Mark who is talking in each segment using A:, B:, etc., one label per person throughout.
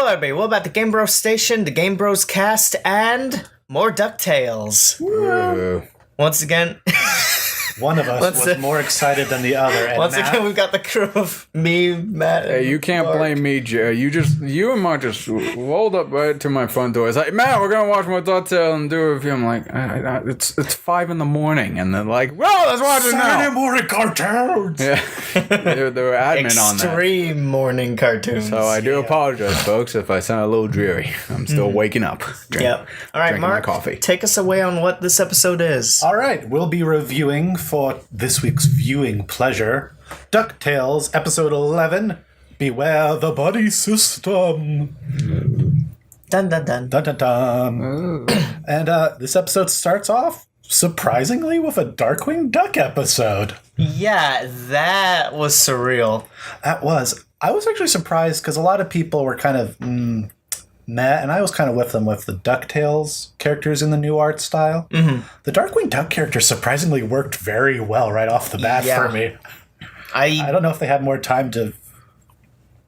A: Hello, everybody. Welcome back to Game Bros Station, the Game Bros cast, and more Ducktales. Once again...
B: One of us was more excited than the other. And
A: once again, we've got the crew of me, Matt.
C: Hey, you can't blame me, Jerry. You and Mark just rolled up right to my front door. It's like, Matt, we're gonna watch more Ducktales and do a review. I'm like, it's 5 a.m, and they're like, well, let's watch it now.
B: Saturday morning cartoons.
C: Yeah, they were admin on that.
A: Extreme morning cartoons.
C: So I do apologize, folks, if I sound a little dreary. I'm still waking up.
A: Yep. All right, Mark.
C: Coffee.
A: Take us away on what this episode is.
B: All right, we'll be reviewing for this week's viewing pleasure, DuckTales Episode 11, Beware the Buddy System.
A: Dun, dun, dun.
B: Dun, dun, dun. And this episode starts off, surprisingly, with a Darkwing Duck episode.
A: Yeah, that was surreal.
B: That was. I was actually surprised because a lot of people were kind of meh, and I was kind of with them with the DuckTales characters in the new art style. Mm-hmm. The Darkwing Duck character surprisingly worked very well right off the bat for me. I don't know if they had more time to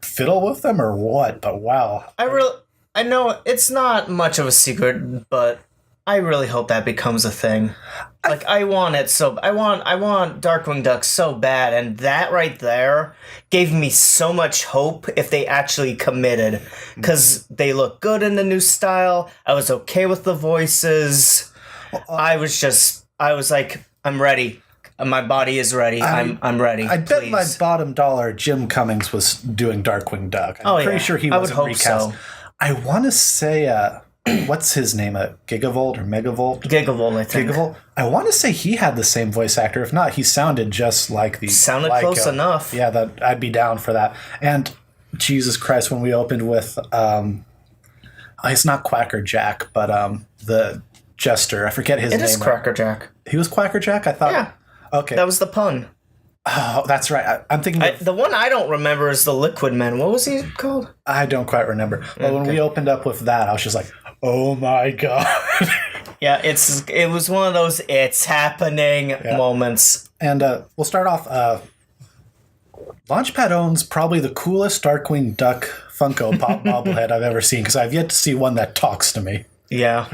B: fiddle with them or what, but wow.
A: I know it's not much of a secret, but I really hope that becomes a thing. Like, I want Darkwing Duck so bad, and that right there gave me so much hope if they actually committed. Because they look good in the new style, I was okay with the voices, I was like, I'm ready. My body is ready. I'm ready.
B: I bet my bottom dollar Jim Cummings was doing Darkwing Duck. I'm pretty sure he wasn't recast. So. I want to say... what's his name? Gigavolt or Megavolt?
A: Gigavolt, I think.
B: Gigavolt. I want to say he had the same voice actor. If not, he sounded just like the...
A: Sounded close enough.
B: Yeah, I'd be down for that. And Jesus Christ, when we opened with... it's not Quacker Jack, but the jester. I forget his name.
A: It is Quacker Jack.
B: He was Quacker Jack? I thought...
A: Yeah.
B: Okay.
A: That was the pun.
B: Oh, that's right. I'm thinking of...
A: The one I don't remember is the Liquid Man. What was he called?
B: I don't quite remember. But when we opened up with that, I was just like... Oh my god.
A: Yeah, it was one of those it's happening moments.
B: And we'll start off. Launchpad owns probably the coolest Darkwing Duck Funko Pop bobblehead I've ever seen, because I've yet to see one that talks to me.
A: Yeah.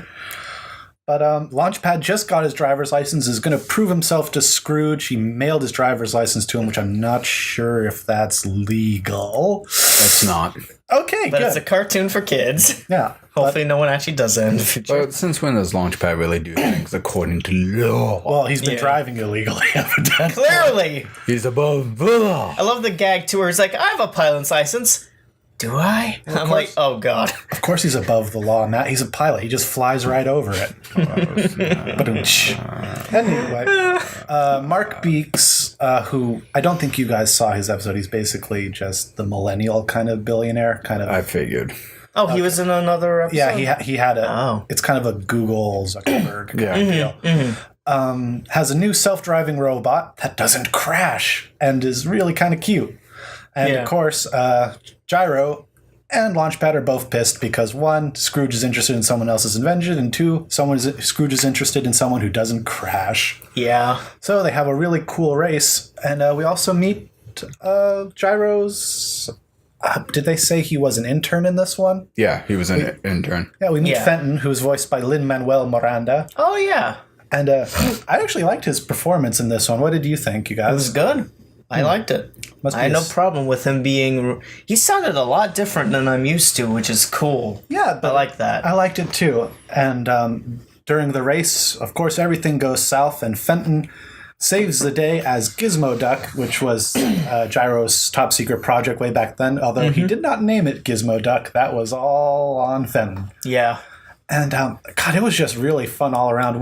B: But Launchpad just got his driver's license, is going to prove himself to Scrooge. He mailed his driver's license to him, which I'm not sure if that's legal.
C: It's not.
B: Okay,
A: but
B: good.
A: It's a cartoon for kids.
B: Yeah.
A: Hopefully no one actually does that in the future.
C: But since when does Launchpad really do things according to law?
B: Well, he's been driving illegally, evidently.
A: Clearly!
C: He's above the law.
A: I love the gag too where he's like, I have a pilot's license. Do I? Well, I'm like, oh god.
B: Of course he's above the law, Matt. He's a pilot. He just flies right over it. Anyway, Mark Beeks, who I don't think you guys saw his episode. He's basically just the millennial kind of billionaire.
C: I figured.
A: Oh, he was in another episode?
B: Yeah, he had a... Oh. It's kind of a Google Zuckerberg kind of deal. Mm-hmm. Has a new self-driving robot that doesn't crash and is really kind of cute. And of course, Gyro and Launchpad are both pissed because 1, Scrooge is interested in someone else's invention, and 2, Scrooge is interested in someone who doesn't crash.
A: Yeah.
B: So they have a really cool race, and we also meet Gyro's... did they say he was an intern in this one?
C: Yeah, he was an intern.
B: Yeah, we meet Fenton, who's voiced by Lin-Manuel Miranda.
A: Oh, yeah.
B: And I actually liked his performance in this one. What did you think, you guys?
A: It was good. I liked it. I had no problem with him being... He sounded a lot different than I'm used to, which is cool.
B: Yeah, but
A: I like that.
B: I liked it too. And during the race, of course, everything goes south, and Fenton saves the day as Gizmo Duck, which was Gyro's top secret project way back then, although he did not name it Gizmo Duck. That was all on Fenton.
A: Yeah.
B: And, God, it was just really fun all around.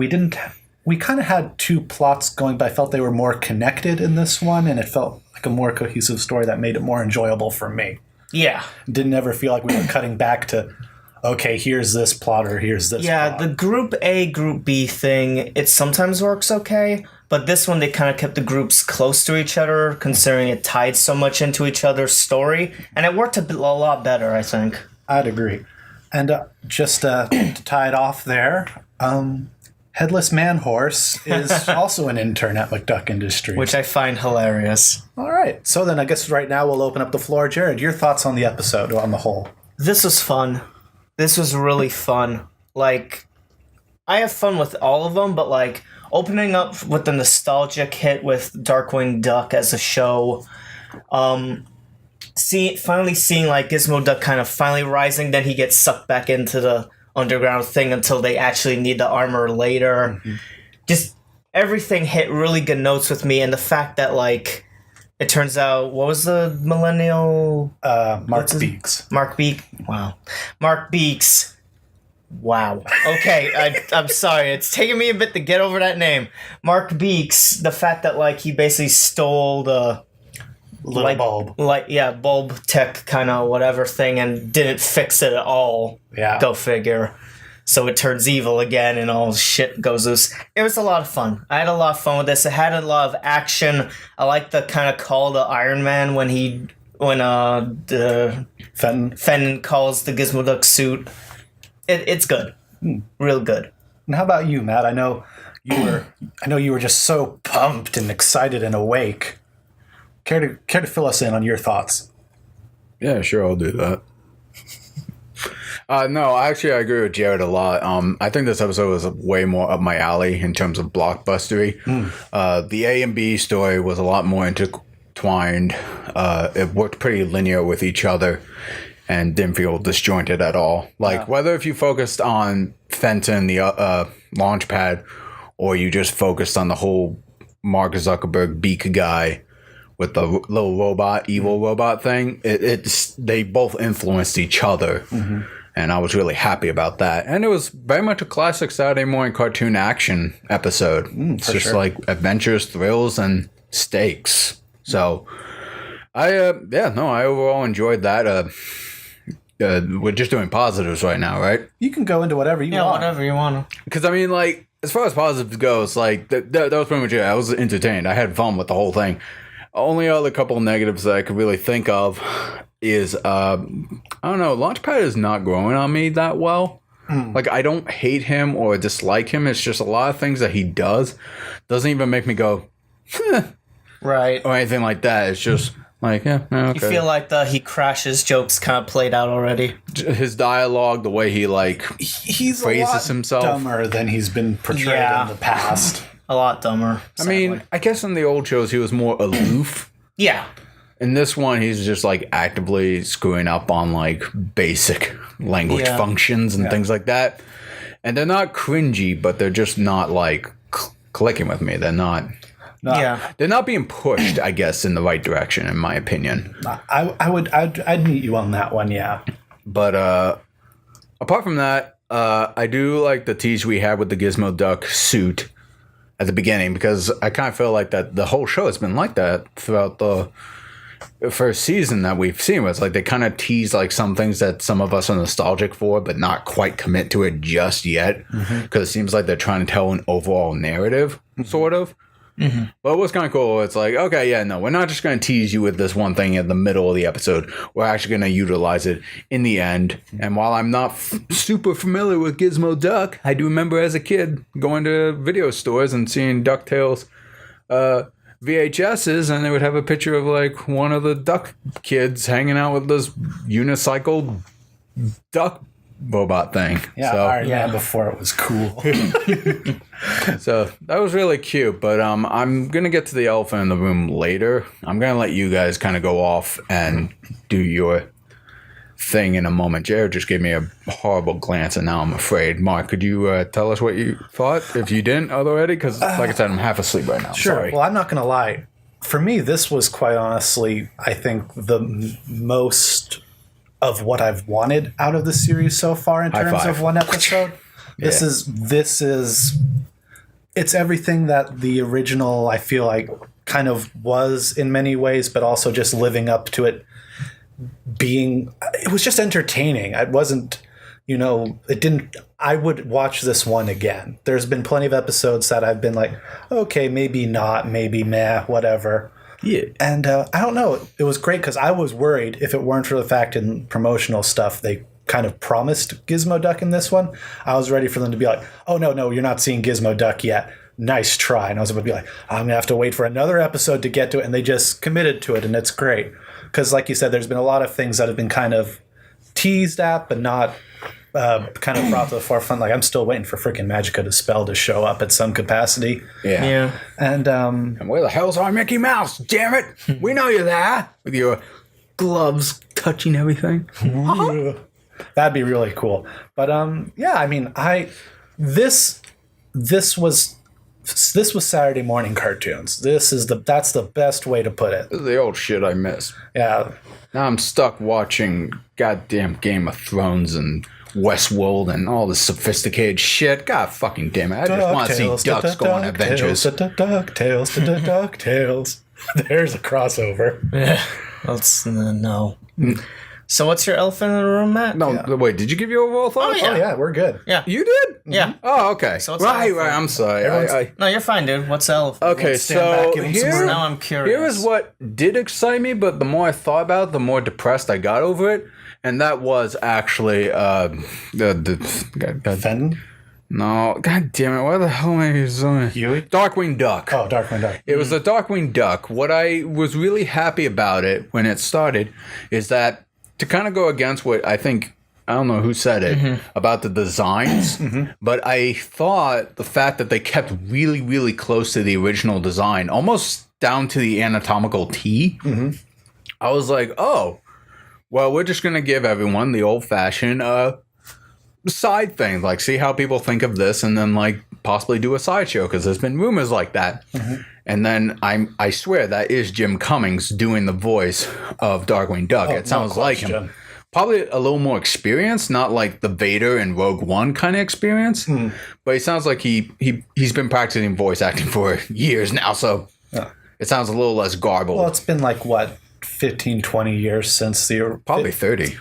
B: We kind of had 2 plots going, but I felt they were more connected in this one, and it felt like a more cohesive story that made it more enjoyable for me.
A: Yeah.
B: Didn't ever feel like we were cutting back to, okay, here's this plot or here's this plot.
A: Yeah, the Group A, Group B thing, it sometimes works okay, but this one they kind of kept the groups close to each other, considering it tied so much into each other's story, and it worked a lot better, I think.
B: I'd agree. And just to tie it off there, Headless Man Horse is also an intern at McDuck Industries.
A: Which I find hilarious.
B: All right. So then I guess right now we'll open up the floor. Jared, your thoughts on the episode on the whole?
A: This was fun. This was really fun. Like, I have fun with all of them, but like opening up with the nostalgic hit with Darkwing Duck as a show, finally seeing like Gizmo Duck kind of finally rising, then he gets sucked back into the underground thing until they actually need the armor later. Mm-hmm. Just everything hit really good notes with me, and the fact that like it turns out, what was the millennial?
B: Mark Beeks.
A: Mark Beek. Wow. Mark Beeks. Wow. Okay, I'm sorry. It's taking me a bit to get over that name. Mark Beeks. The fact that like he basically stole the
B: bulb,
A: bulb tech kind of whatever thing, and didn't fix it at all.
B: Yeah.
A: Go figure. So it turns evil again, and all shit goes loose. It was a lot of fun. I had a lot of fun with this. It had a lot of action. I like the kind of call to Iron Man when the Fenton calls the Gizmo Duck suit. It's good. Real good.
B: And how about you, Matt? I know you were just so pumped and excited and awake. Care to fill us in on your thoughts?
C: Yeah, sure, I'll do that. No, actually, I agree with Jared a lot. I think this episode was way more up my alley in terms of blockbustery. The A and B story was a lot more intertwined. It worked pretty linear with each other and didn't feel disjointed at all. Like, whether if you focused on Fenton, the launch pad, or you just focused on the whole Mark Zuckerberg beak guy with the little robot, evil robot thing, they both influenced each other. Mm-hmm. And I was really happy about that. And it was very much a classic Saturday morning cartoon action episode. It's just like adventures, thrills, and stakes. So, I overall enjoyed that. We're just doing positives right now, right?
B: You can go into whatever you want.
A: Yeah, whatever you want.
C: Because, I mean, like, as far as positives goes, like, that was pretty much it. I was entertained. I had fun with the whole thing. Only other couple of negatives that I could really think of is, I don't know, Launchpad is not growing on me that well. Like, I don't hate him or dislike him. It's just a lot of things that he does doesn't even make me go,
A: right,
C: or anything like that. It's just like, yeah, okay.
A: You feel like he crashes jokes kind of played out already.
C: His dialogue, the way he
B: he's
C: phrases himself,
B: dumber than he's been portrayed in the past.
A: A lot dumber.
C: Sadly. I mean, I guess in the old shows he was more aloof.
A: Yeah.
C: In this one, he's just like actively screwing up on like basic language functions and things like that. And they're not cringy, but they're just not like clicking with me. They're not. They're not being pushed, I guess, in the right direction, in my opinion.
B: I'd meet you on that one, yeah.
C: But apart from that, I do like the tease we had with the Gizmo Duck suit at the beginning, because I kind of feel like that the whole show has been like that throughout the first season that we've seen. It's like they kind of tease like some things that some of us are nostalgic for, but not quite commit to it just yet, because it seems like they're trying to tell an overall narrative, sort of. Mm-hmm. But what's kind of cool, it's like, okay, yeah, no, we're not just going to tease you with this one thing in the middle of the episode. We're actually going to utilize it in the end. And while I'm not super familiar with Gizmo Duck, I do remember as a kid going to video stores and seeing Ducktales VHSs, and they would have a picture of like one of the duck kids hanging out with this unicycle duck robot thing.
B: Yeah,
C: so,
B: Iron Man before it was cool.
C: So that was really cute, but I'm gonna get to the elephant in the room later. I'm gonna let you guys kind of go off and do your thing in a moment. Jared just gave me a horrible glance, and now I'm afraid. Mark, could you tell us what you thought, if you didn't already? Because like I said, I'm half asleep right now.
B: Sure.
C: Sorry.
B: Well, I'm not gonna lie. For me, this was quite honestly, I think, the most of what I've wanted out of the series so far in terms of one episode. This is it's everything that the original, I feel like, kind of was in many ways, but also just living up to it being, it was just entertaining. It wasn't, I would watch this one again. There's been plenty of episodes that I've been like, okay, maybe not, maybe meh, whatever.
C: Yeah.
B: And I don't know. It was great because I was worried if it weren't for the fact in promotional stuff they kind of promised Gizmo Duck in this one. I was ready for them to be like, oh, no, you're not seeing Gizmo Duck yet. Nice try. And I was about to be like, I'm going to have to wait for another episode to get to it. And they just committed to it. And it's great. Because like you said, there's been a lot of things that have been kind of teased at, but not kind of brought to the forefront. Like, I'm still waiting for freaking Magica De Spell to show up at some capacity.
A: Yeah.
B: And
C: where the hell's our Mickey Mouse? Damn it! We know you're there with your gloves touching everything.
B: That'd be really cool. But yeah, I mean, this was Saturday morning cartoons. That's the best way to put it.
C: This is the old shit I miss.
B: Yeah.
C: Now I'm stuck watching goddamn Game of Thrones and Westworld and all this sophisticated shit. God fucking damn it. I just want to see ducks go on adventures.
B: Ducktales. There's a crossover.
A: Yeah. Let's no. So what's your elephant in the room, Matt?
C: No, wait, did you give your overall thoughts?
B: Oh, yeah, we're good.
A: Yeah.
C: You did?
A: Yeah.
C: Oh, okay.
A: So what's
C: right,
A: the elephant?
C: I'm sorry.
A: No, you're fine, dude. What's the elephant?
C: Okay,
B: Stand back,
C: so
B: give him some
C: here,
A: Now I'm curious.
C: here is what did excite me, but the more I thought about it, the more depressed I got over it. And that was actually
B: Fenton?
C: No, god damn it! What the hell am I doing?
B: Huey?
C: Darkwing Duck.
B: Oh, Darkwing Duck.
C: It was the Darkwing Duck. What I was really happy about it when it started is that to kind of go against what I think, I don't know who said it, about the designs, but I thought the fact that they kept really, really close to the original design, almost down to the anatomical T, I was like, oh, well, we're just going to give everyone the old-fashioned side thing, like see how people think of this and then like possibly do a sideshow, because there's been rumors like that. And then I swear that is Jim Cummings doing the voice of Darkwing Duck. It sounds like him. Probably a little more experienced, not like the Vader and Rogue One kind of experience, but it sounds like he's been practicing voice acting for years now, so it sounds a little less garbled.
B: Well, it's been like, what, 15, 20 years since
C: Probably 30.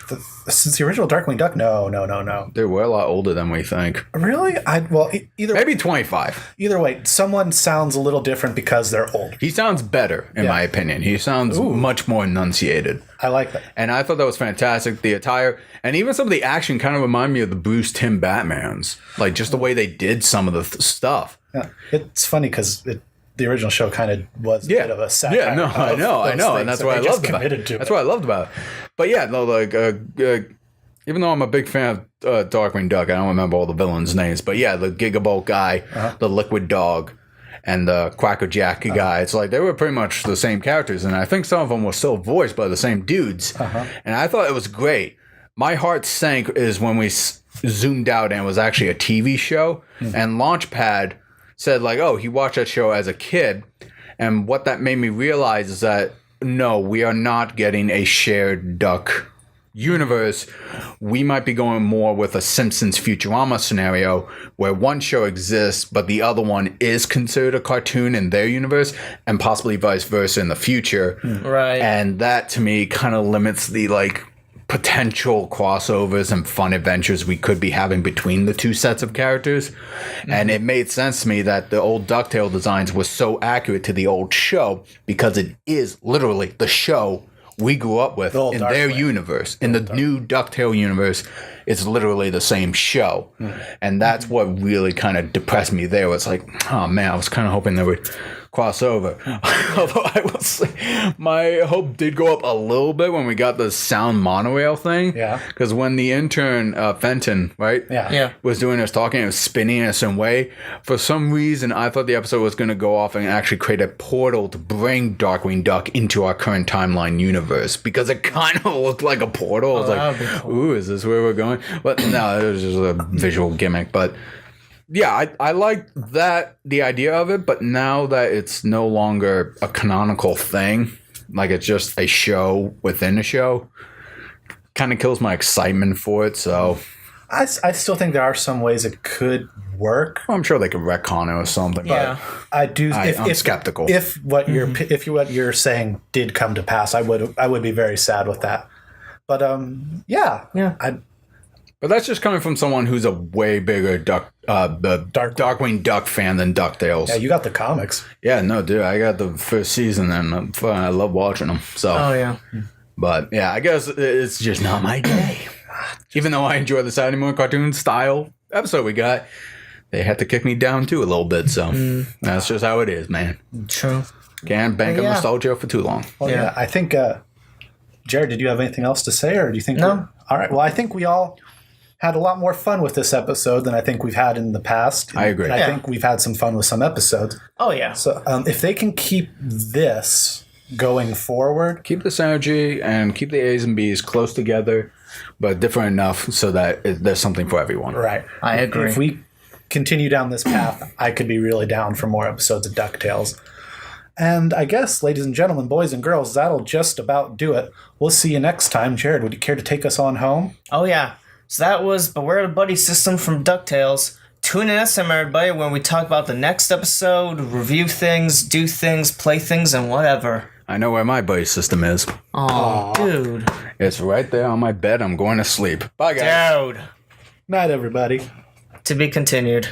B: Since the original Darkwing Duck? No.
C: They were a lot older than we think.
B: Really? Either
C: Maybe 25.
B: Either way, someone sounds a little different because they're old.
C: He sounds better, in my opinion. He sounds much more enunciated.
B: I like that.
C: And I thought that was fantastic. The attire, and even some of the action kind of remind me of the Bruce Timm Batmans. Like, just the way they did some of the stuff.
B: Yeah. It's funny because the original show kind of was a bit of a satire.
C: Yeah, no, I know, and that's what I loved about it. That's what I loved about it. But yeah, no, like, even though I'm a big fan of Darkwing Duck, I don't remember all the villains' names, but yeah, the Gigabolt guy, the Liquid Dog, and the Quacker Jack guy, it's like they were pretty much the same characters, and I think some of them were still voiced by the same dudes, and I thought it was great. My heart sank is when we zoomed out and it was actually a TV show, and Launchpad said like, oh, he watched that show as a kid, and what that made me realize is that no, we are not getting a shared Duck universe. We might be going more with a Simpsons Futurama scenario where one show exists but the other one is considered a cartoon in their universe, and possibly vice versa in the future.
A: Right.
C: And that to me kind of limits the like potential crossovers and fun adventures we could be having between the two sets of characters. And it made sense to me that the old Ducktale designs were so accurate to the old show because it is literally the show we grew up with in their universe. In the new Ducktale universe, it's literally the same show. And that's what really kind of depressed me there. It's like, oh man, I was kind of hoping they would cross over. Although I will say, my hope did go up a little bit when we got the sound monorail thing.
B: Yeah.
C: Because when the intern, Fenton, right?
B: Yeah.
C: Was doing his talking, it was spinning in a certain way. For some reason, I thought the episode was going to go off and actually create a portal to bring Darkwing Duck into our current timeline universe. Because it kind of looked like a portal. I was like, ooh, is this where we're going? But no, it was just a visual gimmick. But yeah, I like that, the idea of it, but now that it's no longer a canonical thing, like it's just a show within a show, kind of kills my excitement for it, so...
B: I still think there are some ways it could work.
C: I'm sure they could retcon it or something,
A: Yeah.
C: but
B: I'm
C: skeptical.
B: If what you're saying did come to pass, I would be very sad with that. But yeah.
C: But that's just coming from someone who's a way bigger Darkwing Duck fan than Ducktales.
B: Yeah, you got the comics.
C: Yeah, no, dude, I got the first season and I love watching them. So,
A: Oh yeah.
C: But yeah, I guess it's just not my day. Even though I enjoy the Saturday morning cartoon style episode we got, they had to kick me down too a little bit. So that's just how it is, man.
A: True.
C: Can't bank on nostalgia for too long.
B: Well, yeah. I think, Jared, did you have anything else to say, or do you think?
A: No.
B: All right. Well, I think we all had a lot more fun with this episode than I think we've had in the past.
C: I agree.
B: And I think we've had some fun with some episodes.
A: Oh, yeah.
B: So if they can keep this going forward.
C: Keep this energy and keep the A's and B's close together, but different enough so that there's something for everyone.
B: Right.
A: I agree.
B: If we continue down this path, I could be really down for more episodes of DuckTales. And I guess, ladies and gentlemen, boys and girls, that'll just about do it. We'll see you next time. Jared, would you care to take us on home?
A: Oh, yeah. So that was Beware the Buddy System from DuckTales. Tune in next time, everybody, when we talk about the next episode, review things, do things, play things, and whatever.
C: I know where my buddy system is.
A: Oh, dude.
C: It's right there on my bed. I'm going to sleep. Bye, guys.
A: Dude.
B: Night, everybody.
A: To be continued.